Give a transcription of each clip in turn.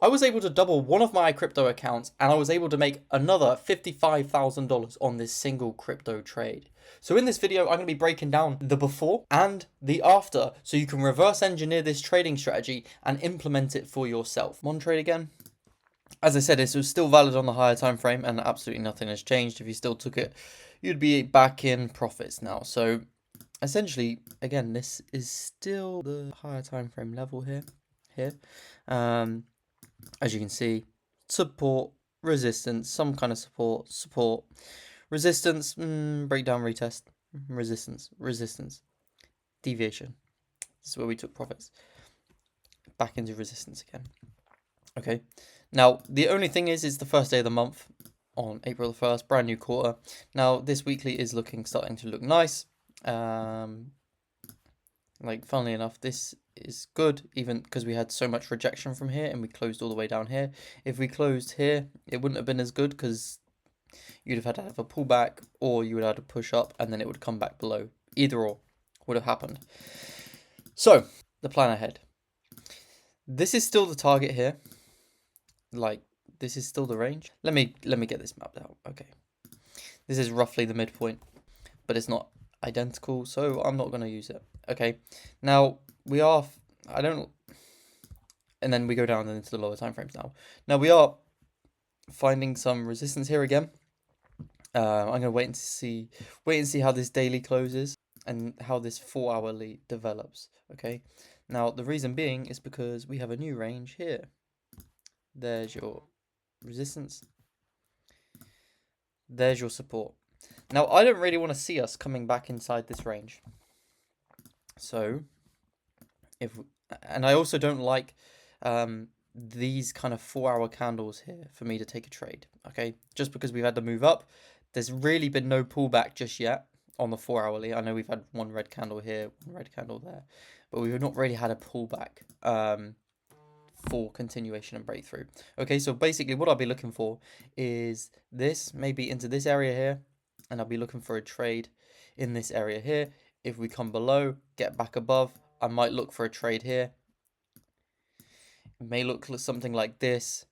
I was able to double one of my crypto accounts, and I was able to make another $55,000 on this single crypto trade. So in this video, I'm going to be breaking down the before and the after, so you can reverse engineer this trading strategy and implement it for yourself. Mon trade again. As I said, this was still valid on the higher time frame, and absolutely nothing has changed. If you still took it, you'd be back in profits now. So essentially, again, this is still the higher time frame level here. As you can see, support, resistance, some kind of support, resistance, breakdown, retest, resistance, deviation. This is where we took profits. Back into resistance again. Okay, now the only thing is the first day of the month on April the 1st, brand new quarter. Now this weekly is starting to look nice. Like, funnily enough, this is good, even because we had so much rejection from here and we closed all the way down here. If we closed here, it wouldn't have been as good because you'd have had to have a pullback, or you would have had to push up and then it would come back below. Either or would have happened. So the plan ahead. This is still the target here. Like, this is still the range. Let me get this mapped out. Okay, this is roughly the midpoint, but it's not identical, so I'm not going to use it. Okay, now we are, and then we go down into the lower time frames now. Now we are finding some resistance here again. I'm going to wait and see how this daily closes and how this 4-hourly develops. Okay, now the reason being is because we have a new range here. There's your resistance. There's your support. Now, I don't really want to see us coming back inside this range. So, and I also don't like these kind of 4-hour candles here for me to take a trade. Okay, just because we've had to move up, there's really been no pullback just yet on the 4-hourly. I know we've had one red candle here, one red candle there, but we've not really had a pullback for continuation and breakthrough. Okay, so basically what I'll be looking for is this, maybe into this area here, and I'll be looking for a trade in this area here. If we come below, get back above, I might look for a trade here. It may look something like this,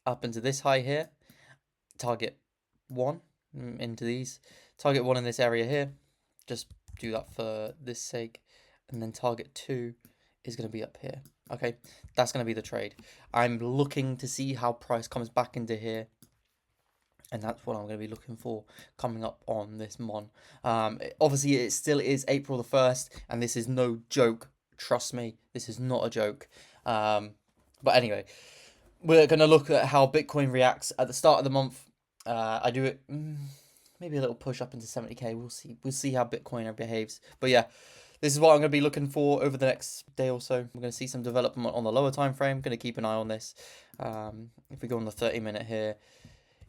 up into this high here, target 1 into these, target 1 in this area here, just do that for this sake, and then target 2 is going to be up here. Okay, that's going to be the trade. I'm looking to see how price comes back into here, and that's what I'm going to be looking for coming up on this Mon. Obviously, it still is April the 1st, and this is no joke. Trust me, this is not a joke. But anyway, we're going to look at how Bitcoin reacts at the start of the month. I do it, maybe a little push up into 70k. We'll see how Bitcoin behaves. But yeah, this is what I'm going to be looking for over the next day or so. We're going to see some development on the lower time frame. Going to keep an eye on this. If we go on the 30-minute here,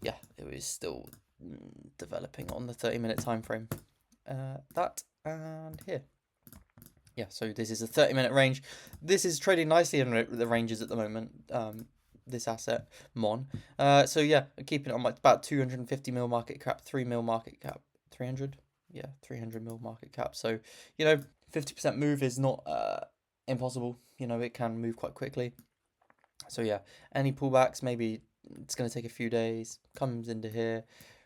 yeah, it was still developing on the 30-minute time frame. That and here. Yeah, so this is a 30-minute range. This is trading nicely in the ranges at the moment. This asset, Mon. So yeah, keeping it on about 250 mil market cap, 3 mil market cap, 300. Yeah, 300 mil market cap. So, 50% move is not impossible. It can move quite quickly. So yeah, any pullbacks, maybe it's going to take a few days, comes into here,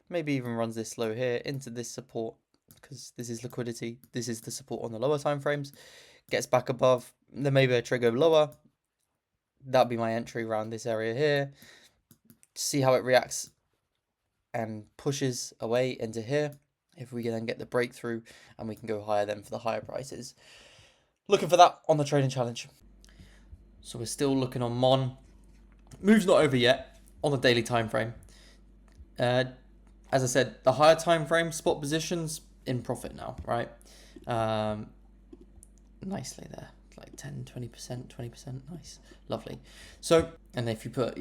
maybe even runs this low here into this support, because this is liquidity. This is the support on the lower time frames. Gets back above, then maybe a trigger lower. That'll be my entry around this area here. See how it reacts and pushes away into here. If we can then get the breakthrough and we can go higher then for the higher prices. Looking for that on the trading challenge. So we're still looking on Mon. Move's not over yet on the daily time frame. As I said, the higher time frame spot positions in profit now, right? Nicely there, like 10, 20%, 20%, nice, lovely. So, and if you put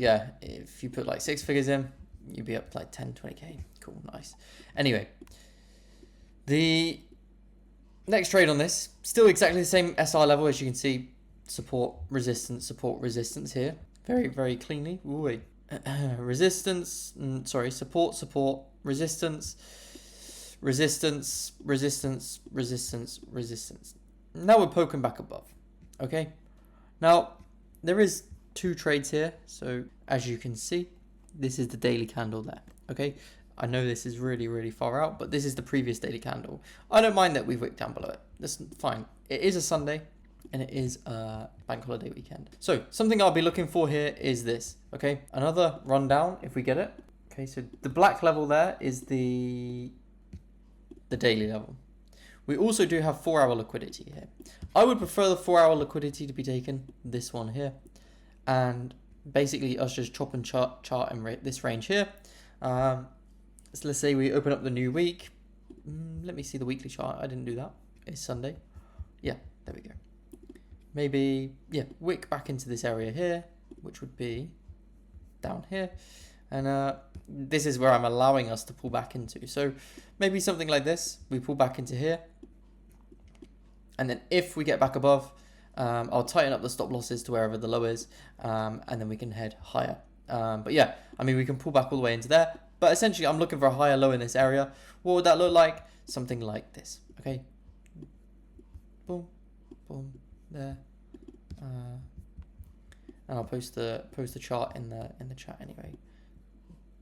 like 6 figures in, you'd be up to like 10, 20k. Cool, nice. Anyway, the next trade on this, still exactly the same SR level, as you can see, support, resistance here. Very, very cleanly. Ooh, resistance, support, resistance. Now we're poking back above. Okay, Now, there is 2 trades here. So as you can see, this is the daily candle there. Okay, I know this is really, really far out, but this is the previous daily candle. I don't mind that we've wicked down below it. That's fine. It is a Sunday and it is a bank holiday weekend. So something I'll be looking for here is this. Okay, another rundown if we get it. Okay, so the black level there is the daily level. We also do have 4-hour liquidity here. I would prefer the 4-hour liquidity to be taken, this one here. And basically us just chop and chart in this range here. So let's say we open up the new week. Let me see the weekly chart. I didn't do that. It's Sunday. Yeah, there we go. Maybe, yeah, wick back into this area here, which would be down here. And this is where I'm allowing us to pull back into. So maybe something like this. We pull back into here. And then if we get back above, I'll tighten up the stop losses to wherever the low is. And then we can head higher. But yeah, I mean, we can pull back all the way into there. But essentially, I'm looking for a higher low in this area. What would that look like? Something like this. Okay. Boom. Boom. There. And I'll post the chart in the chat anyway.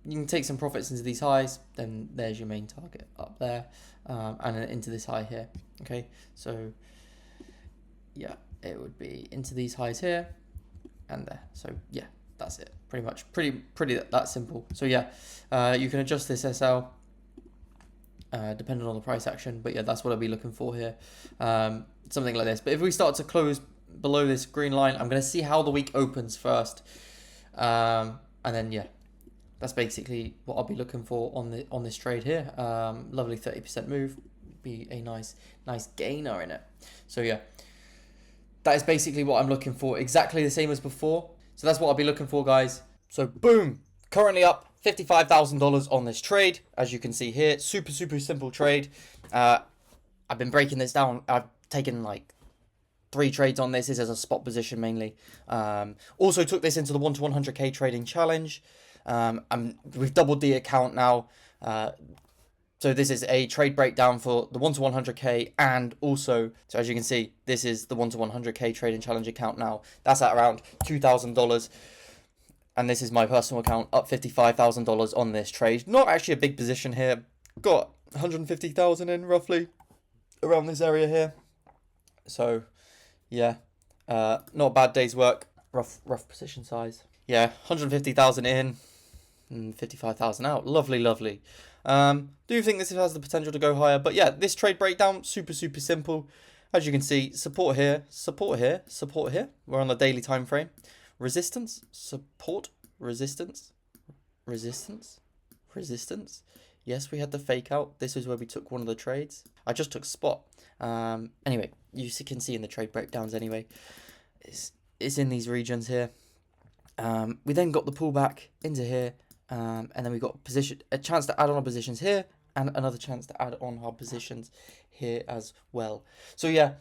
You can take some profits into these highs, then there's your main target up there, and then into this high here. Okay, so yeah, it would be into these highs here and there. So yeah, that's it. Pretty much, pretty that simple. So yeah, you can adjust this SL depending on the price action, but yeah, that's what I'll be looking for here. Something like this. But if we start to close below this green line, I'm going to see how the week opens first, and then yeah. That's basically what I'll be looking for on this trade here. Lovely 30% move, be a nice gainer in it. So yeah, that is basically what I'm looking for. Exactly the same as before. So that's what I'll be looking for, guys. So boom, currently up $55,000 on this trade, as you can see here. Super simple trade. I've been breaking this down. I've taken like 3 trades on this. This is a spot position mainly. Also took this into the 1 to 100k trading challenge. We've doubled the account now. So this is a trade breakdown for the 1 to 100k, and also, so as you can see, this is the 1 to 100k trading challenge account now. That's at around $2,000. And this is my personal account, up $55,000 on this trade. Not actually a big position here. Got 150,000 in roughly around this area here. So yeah, not a bad day's work. Rough position size. Yeah, 150,000 in. 55,000 out. Lovely. Do think this has the potential to go higher, but yeah, this trade breakdown super simple. As you can see, support here, support here. We're on the daily time frame. Resistance, support, resistance. Yes, we had the fake out. This is where we took one of the trades. I just took spot. Anyway, you can see in the trade breakdowns anyway. It's in these regions here. We then got the pullback into here. And then we got a chance to add on our positions here, and another chance to add on our positions here as well. So yeah,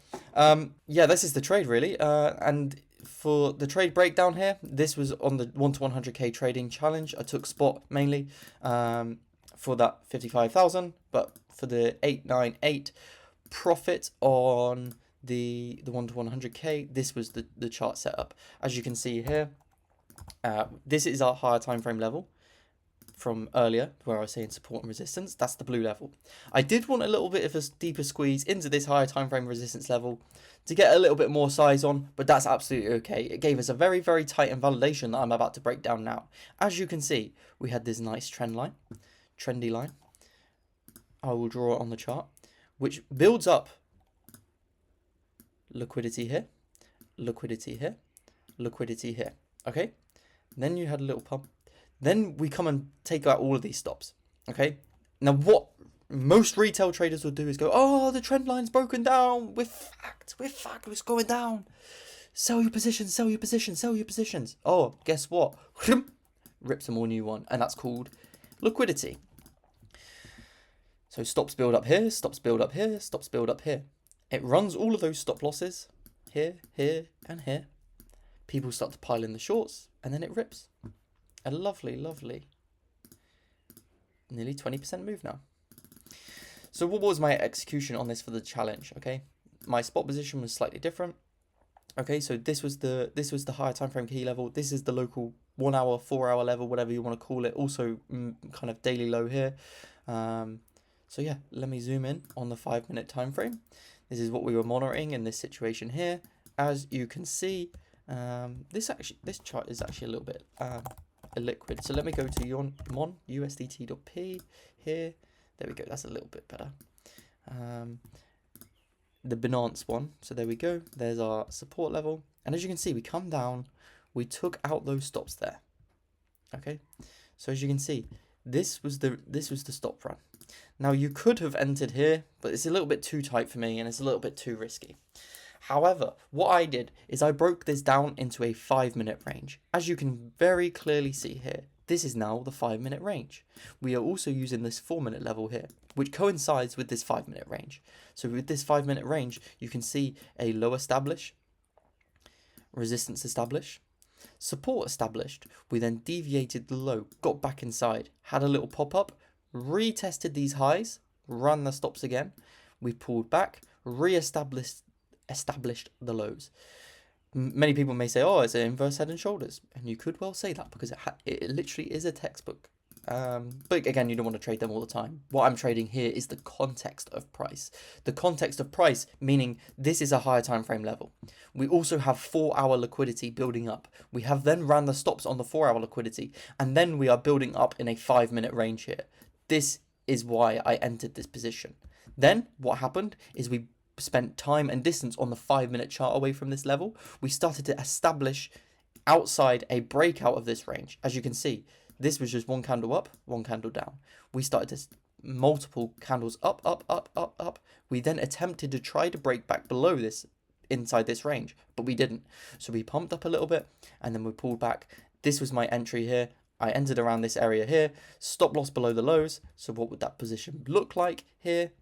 this is the trade really. And for the trade breakdown here, this was on the 1 to 100k trading challenge. I took spot mainly for that 55,000, but for the 898 profit on the 1 to 100k, this was the chart setup. As you can see here, this is our higher time frame level from earlier, where I was saying support and resistance. That's the blue level. I did want a little bit of a deeper squeeze into this higher time frame resistance level to get a little bit more size on, but that's absolutely okay. It gave us a very tight invalidation that I'm about to break down now. As you can see, we had this nice trendy line. I will draw it on the chart, which builds up liquidity here, liquidity here, liquidity here. Okay, then you had a little pump. Then we come and take out all of these stops. Okay, now what most retail traders will do is go, oh, the trend line's broken down. We're fucked. It's going down. Sell your positions. Oh, guess what? Rips them all new one, and that's called liquidity. So stops build up here, stops build up here, stops build up here. It runs all of those stop losses here, and here. People start to pile in the shorts, and then it rips. A lovely nearly 20% move now. So what was my execution on this for the challenge? Okay, my spot position was slightly different. Okay, so this was the higher time frame key level. This is the local 1 hour, 4 hour level, whatever you want to call it. Also, kind of daily low here. So yeah, let me zoom in on the 5 minute time frame. This is what we were monitoring in this situation here. As you can see, this chart is actually a little bit illiquid. So let me go to mon USDT.p here. There we go. That's a little bit better. The Binance one. So there we go. There's our support level. And as you can see, we come down, we took out those stops there. Okay. So as you can see, this was the stop run. Now you could have entered here, but it's a little bit too tight for me and it's a little bit too risky. However, what I did is I broke this down into a 5 minute range. As you can very clearly see here, this is now the 5 minute range. We are also using this 4 minute level here, which coincides with this 5 minute range. So with this 5 minute range, you can see a low establish, resistance establish, support established. We then deviated the low, got back inside, had a little pop up, retested these highs, run the stops again. We pulled back, established the lows. Many people may say, oh, it's an inverse head and shoulders. And you could well say that because it literally is a textbook. But again, you don't want to trade them all the time. What I'm trading here is the context of price. The context of price, meaning this is a higher time frame level. We also have 4 hour liquidity building up. We have then ran the stops on the 4 hour liquidity. And then we are building up in a 5 minute range here. This is why I entered this position. Then what happened is we spent time and distance on the 5 minute chart away from this level. We started to establish outside a breakout of this range. As you can see, this was just one candle up, one candle down. We started to multiple candles up, up, up, up, up. We then attempted to try to break back below this, inside this range, but we didn't. So we pumped up a little bit and then we pulled back. This was my entry here. I entered around this area here, stop loss below the lows. So what would that position look like here?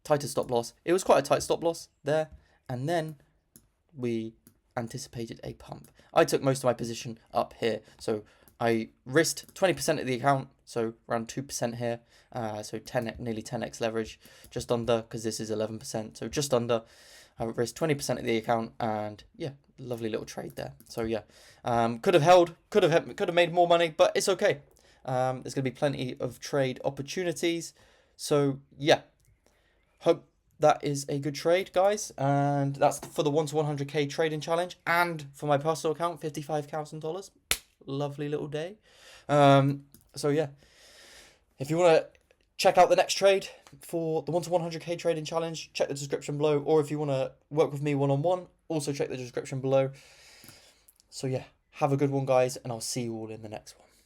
Tighter stop loss. It was quite a tight stop loss there. And then we anticipated a pump. I took most of my position up here. So I risked 20% of the account. So around 2% here. So nearly 10x leverage, just under, because this is 11%. So just under. I risked 20% of the account, and yeah, lovely little trade there. So yeah, could have held, could have made more money, but it's okay. There's gonna be plenty of trade opportunities. So yeah, hope that is a good trade, guys. And that's for the 1 to 100k trading challenge, and for my personal account, $55,000. Lovely little day. So yeah, if you want to check out the next trade for the 1 to 100k trading challenge, check the description below. Or if you want to work with me one-on-one, also check the description below. So yeah, have a good one, guys, and I'll see you all in the next one.